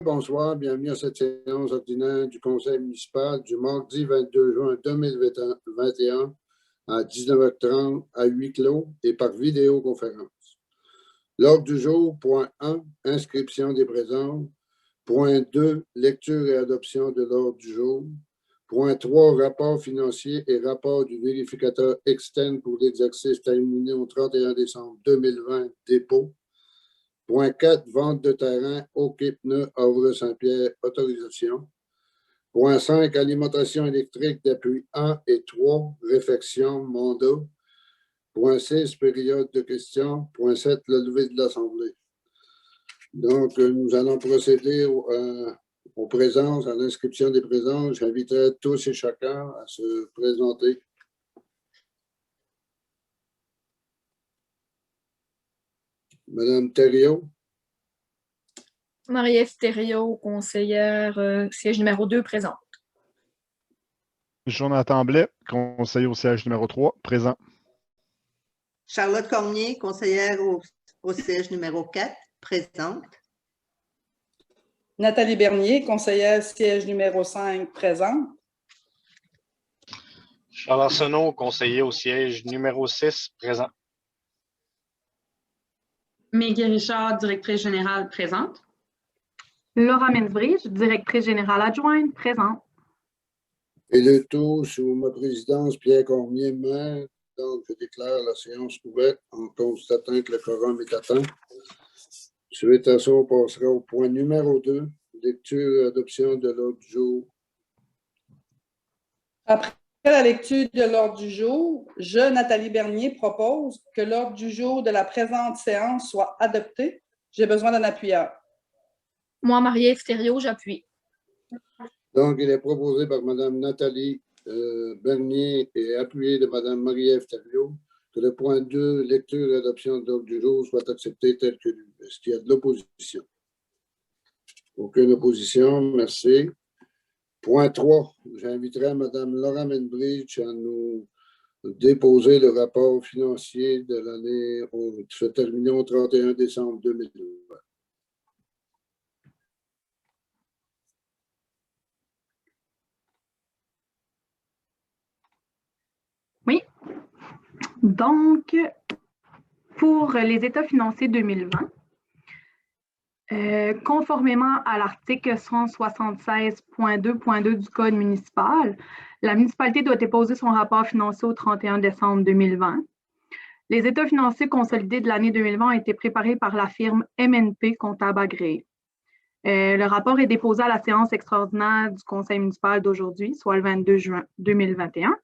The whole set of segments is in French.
Bonsoir, bienvenue à cette séance ordinaire du Conseil municipal du mardi 22 juin 2021 à 19h30 à huis clos et par vidéoconférence. L'ordre du jour, point 1, inscription des présents. Point 2, lecture et adoption de l'ordre du jour. Point 3, rapport financier et rapport du vérificateur externe pour l'exercice terminé au 31 décembre 2020, dépôt. Point 4, vente de terrain, Océpneu, Havre-Saint-Pierre, autorisation. Point 5, alimentation électrique d'appui 1 et 3, réfection, mandat. Point 6, période de questions. Point 7, le lever de l'Assemblée. Donc, nous allons procéder aux présences, à l'inscription des présences. J'inviterai tous et chacun à se présenter. Madame Thériault. Marie-Ève Thériault, conseillère, siège numéro 2, présente. Jonathan Blais, conseiller au siège numéro 3, présent. Charlotte Cormier, conseillère au siège numéro 4, présente. Nathalie Bernier, conseillère siège numéro 5, présente. Charles Arsenault, conseiller au siège numéro 6, présent. Maggie Richard, directrice générale, présente. Laura Mensbridge, directrice générale adjointe, présente. Et le tout sous ma présidence, Pierre Cormier, maire. Donc, je déclare la séance ouverte en constatant que le quorum est atteint. Suite à ça, on passera au point numéro 2, lecture et adoption de l'ordre du jour. Après la lecture de l'ordre du jour, je, Nathalie Bernier, propose que l'ordre du jour de la présente séance soit adopté. J'ai besoin d'un appuyeur. Moi, Marie-Ève Thériault, j'appuie. Donc, il est proposé par Mme Nathalie Bernier et appuyé de Mme Marie-Ève Thériault que le point 2, lecture et adoption de l'ordre du jour, soit accepté tel que lu. Est-ce qu'il y a de l'opposition? Aucune opposition, merci. Point 3, j'inviterai Mme Laura Mensbridge à nous déposer le rapport financier de l'année se terminant au 31 décembre 2020. Oui. Donc, pour les états financiers 2020, conformément à l'article 176.2.2 du Code municipal, la municipalité doit déposer son rapport financier au 31 décembre 2020. Les états financiers consolidés de l'année 2020 ont été préparés par la firme MNP Comptable agréée. Le rapport est déposé à la séance extraordinaire du Conseil municipal d'aujourd'hui, soit le 22 juin 2021.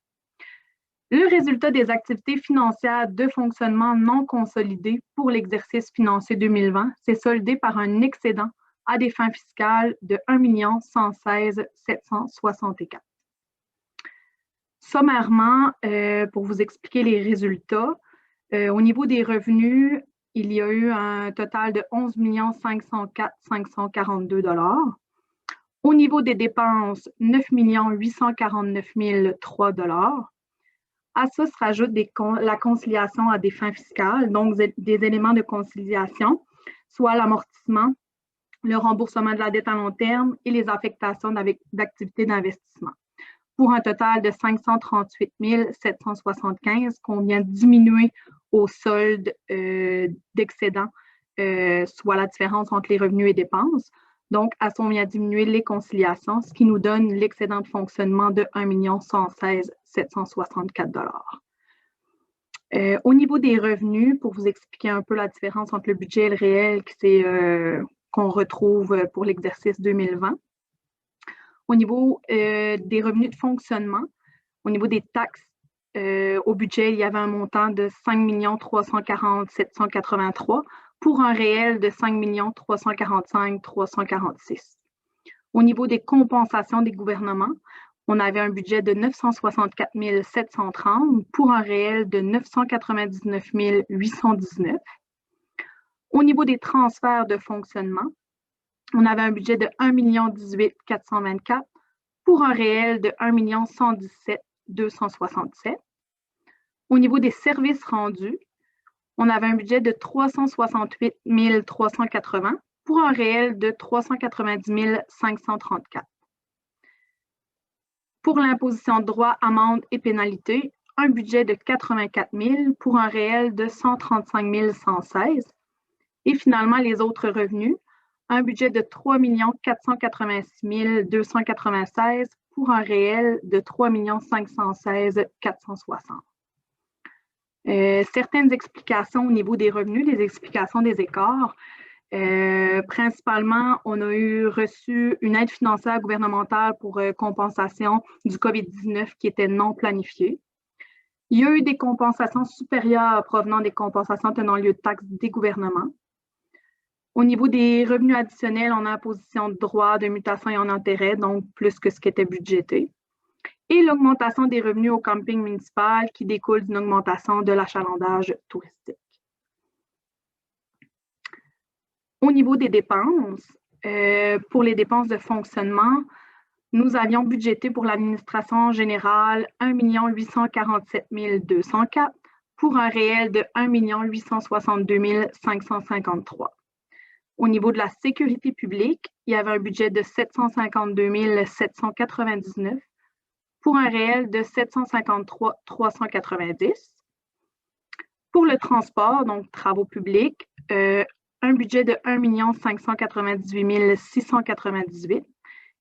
Le résultat des activités financières de fonctionnement non consolidées pour l'exercice financier 2020 s'est soldé par un excédent à des fins fiscales de 1 116 764. Sommairement, pour vous expliquer les résultats, au niveau des revenus, il y a eu un total de 11 504 542 $. Au niveau des dépenses, 9 849 003 $. À ça se rajoute la conciliation à des fins fiscales, donc des éléments de conciliation, soit l'amortissement, le remboursement de la dette à long terme et les affectations d'activités d'investissement, pour un total de 538 775 qu'on vient diminuer au solde d'excédent, soit la différence entre les revenus et dépenses. Donc, à ça, on vient diminuer les conciliations, ce qui nous donne l'excédent de fonctionnement de 1 116 764 $. Au niveau des revenus, pour vous expliquer un peu la différence entre le budget et le réel qu'on retrouve pour l'exercice 2020. Au niveau des revenus de fonctionnement, au niveau des taxes, au budget, il y avait un montant de 5 340 783 pour un réel de 5 345 346. Au niveau des compensations des gouvernements, on avait un budget de 964 730 pour un réel de 999 819. Au niveau des transferts de fonctionnement, on avait un budget de 1 018 424 pour un réel de 1 117 267. Au niveau des services rendus, on avait un budget de 368 380 pour un réel de 390 534. Pour l'imposition de droits, amendes et pénalités, un budget de 84 000 pour un réel de 135 116. Et finalement, les autres revenus, un budget de 3 486 296 pour un réel de 3 516 460. Certaines explications au niveau des revenus, des explications des écarts. Principalement, on a reçu une aide financière gouvernementale pour compensation du COVID-19 qui était non planifiée. Il y a eu des compensations supérieures provenant des compensations tenant lieu de taxes des gouvernements. Au niveau des revenus additionnels, on a imposition de droits, de mutation et en intérêt, donc plus que ce qui était budgété. Et l'augmentation des revenus au camping municipal qui découle d'une augmentation de l'achalandage touristique. Au niveau des dépenses, pour les dépenses de fonctionnement, nous avions budgété pour l'administration générale 1 847 204 pour un réel de 1 862 553. Au niveau de la sécurité publique, il y avait un budget de 752 799 pour un réel de 753 390. Pour le transport, donc travaux publics, un budget de 1 598 698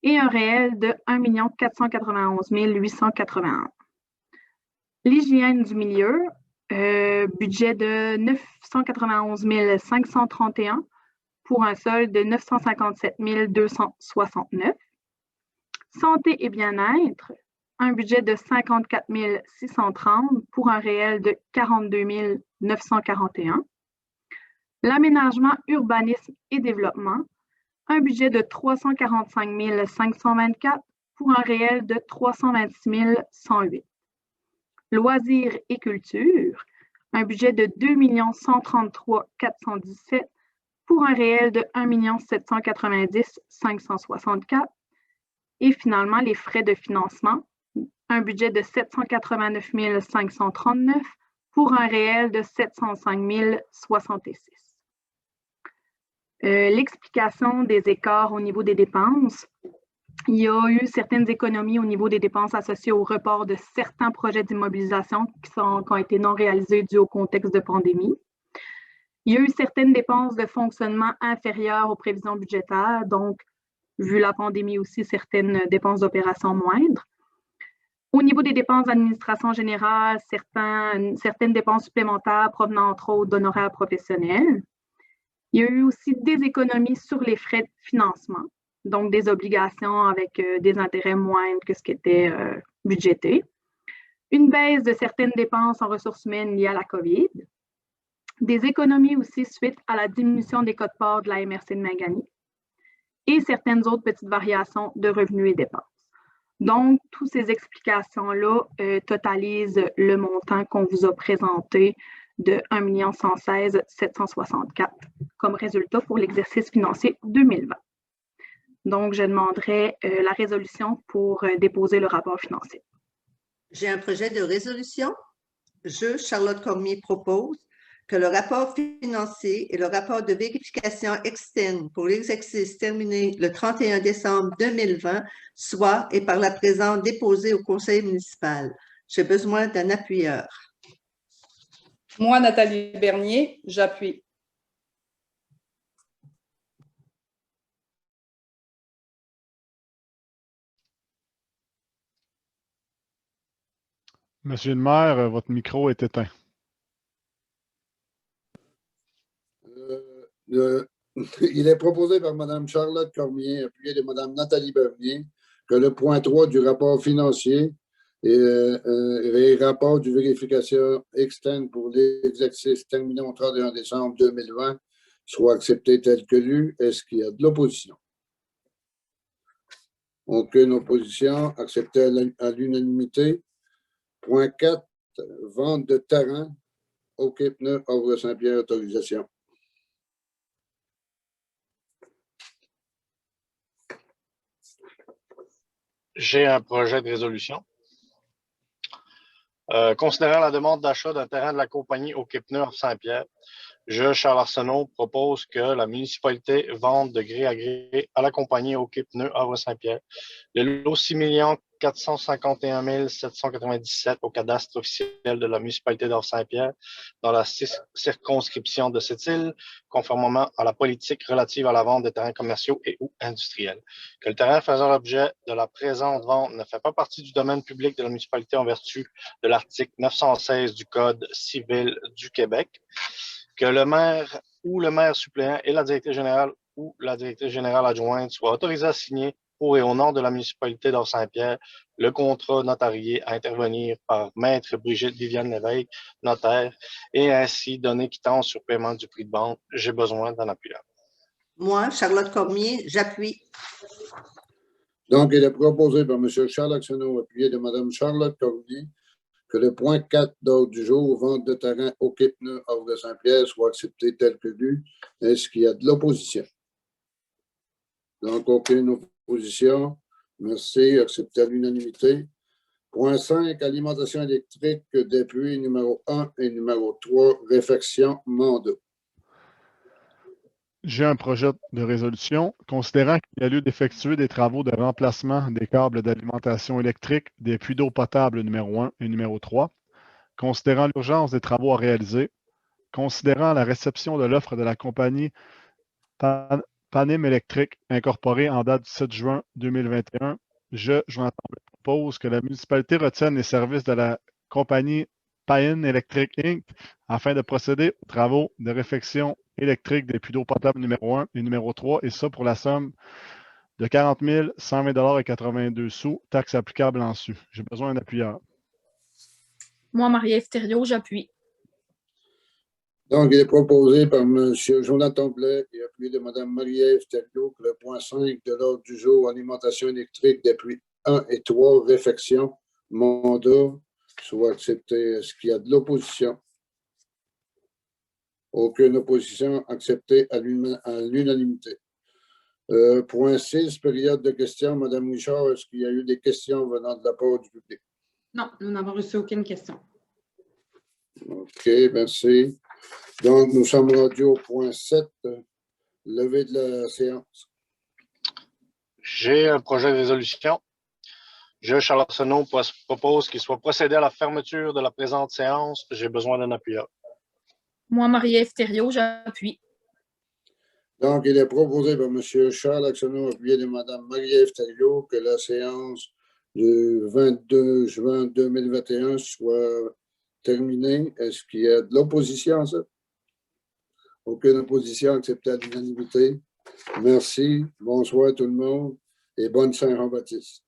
et un réel de 1 491 881. L'hygiène du milieu, budget de 991 531 pour un solde de 957 269. Santé et bien-être, un budget de 54 630 pour un réel de 42 941. L'aménagement, urbanisme et développement, un budget de 345 524 pour un réel de 326 108. Loisirs et culture, un budget de 2 133 417 pour un réel de 1 790 564. Et finalement, les frais de financement, un budget de 789 539 pour un réel de 705 066. L'explication des écarts au niveau des dépenses. Il y a eu certaines économies au niveau des dépenses associées au report de certains projets d'immobilisation qui ont été non réalisés dû au contexte de pandémie. Il y a eu certaines dépenses de fonctionnement inférieures aux prévisions budgétaires, donc, vu la pandémie aussi, certaines dépenses d'opérations moindres. Au niveau des dépenses d'administration générale, certaines dépenses supplémentaires provenant entre autres d'honoraires professionnels. Il y a eu aussi des économies sur les frais de financement, donc des obligations avec des intérêts moindres que ce qui était budgété. Une baisse de certaines dépenses en ressources humaines liées à la COVID. Des économies aussi suite à la diminution des quotes-parts de la MRC de Mingani. Et certaines autres petites variations de revenus et dépenses. Donc, toutes ces explications-là totalisent le montant qu'on vous a présenté de 1 116 764 comme résultat pour l'exercice financier 2020. Donc, je demanderai la résolution pour déposer le rapport financier. J'ai un projet de résolution. Je, Charlotte Cormier, propose que le rapport financier et le rapport de vérification externe pour l'exercice terminé le 31 décembre 2020 soient et par la présente déposés au conseil municipal. J'ai besoin d'un appuyeur. Moi, Nathalie Bernier, j'appuie. Monsieur le maire, votre micro est éteint. Il est proposé par Mme Charlotte Cormier, appuyé de Mme Nathalie Bernier, que le point 3 du rapport financier et rapport de vérification externe pour l'exercice terminé au 31 décembre 2020 soit accepté tel que lu. Est-ce qu'il y a de l'opposition? Aucune opposition. Accepté à l'unanimité. Point 4, vente de terrain au Quai Pneus, Havre-Saint-Pierre, autorisation. J'ai un projet de résolution. Considérant la demande d'achat d'un terrain de la compagnie au Quai Pneus Saint-Pierre, Je, Charles Arsenault, propose que la municipalité vende de gré à gré à la compagnie OK Pneus Havre-Saint-Pierre le lot 6 451 797 au cadastre officiel de la municipalité d'Havre-Saint-Pierre dans la circonscription de cette île, conformément à la politique relative à la vente des terrains commerciaux et ou industriels. Que le terrain faisant l'objet de la présente vente ne fait pas partie du domaine public de la municipalité en vertu de l'article 916 du Code civil du Québec. Que le maire ou le maire suppléant et la directrice générale ou la directrice générale adjointe soient autorisés à signer pour et au nom de la municipalité d'Havre-Saint-Pierre le contrat notarié à intervenir par Maître Brigitte Viviane Lévesque, notaire, et ainsi donner quittance sur paiement du prix de vente. J'ai besoin d'un appuyeur. Moi, Charlotte Cormier, j'appuie. Donc, il est proposé par M. Charles Arsenault, appuyé de Mme Charlotte Cormier, que le point 4 d'ordre du jour, vente de terrain OK Pneus Havre-Saint-Pierre, soit accepté tel que lu. Est-ce qu'il y a de l'opposition? Donc, aucune opposition. Merci. Accepté à l'unanimité. Point 5, alimentation électrique des puits numéro 1 et numéro 3, réfection mandat. J'ai un projet de résolution considérant qu'il y a lieu d'effectuer des travaux de remplacement des câbles d'alimentation électrique des puits d'eau potable numéro 1 et numéro 3, considérant l'urgence des travaux à réaliser, considérant la réception de l'offre de la compagnie Panim Électrique incorporée en date du 7 juin 2021, Jonathan Blais, propose que la municipalité retienne les services de la compagnie Panim Electric Inc. afin de procéder aux travaux de réfection électrique des puits d'eau potable numéro 1 et numéro 3, et ça pour la somme de 40 120,82 $, taxes applicables en su. J'ai besoin d'un appuyeur. Moi, Marie-Ève Thériault, j'appuie. Donc, il est proposé par M. Jonathan Blais et appuyé de Mme Marie-Ève Thériault que le point 5 de l'ordre du jour, alimentation électrique des puits 1 et 3, réfection, mandat, soit accepté. Est-ce qu'il y a de l'opposition? Aucune opposition, acceptée à l'unanimité. Point 6, période de questions. Mme Richard, est-ce qu'il y a eu des questions venant de la part du public? Non, nous n'avons reçu aucune question. OK, merci. Donc, nous sommes rendus au point 7, levée de la séance. J'ai un projet de résolution. Je, Charles Arsenault, propose qu'il soit procédé à la fermeture de la présente séance. J'ai besoin d'un appuyeur. Moi, Marie-Ève Thériault, j'appuie. Donc, il est proposé par M. Charles Arsenault, appuyé de Mme Marie-Ève Thériault, que la séance du 22 juin 2021 soit terminée. Est-ce qu'il y a de l'opposition à ça? Aucune opposition, acceptée à l'unanimité. Merci. Bonsoir tout le monde et bonne Saint-Jean-Baptiste.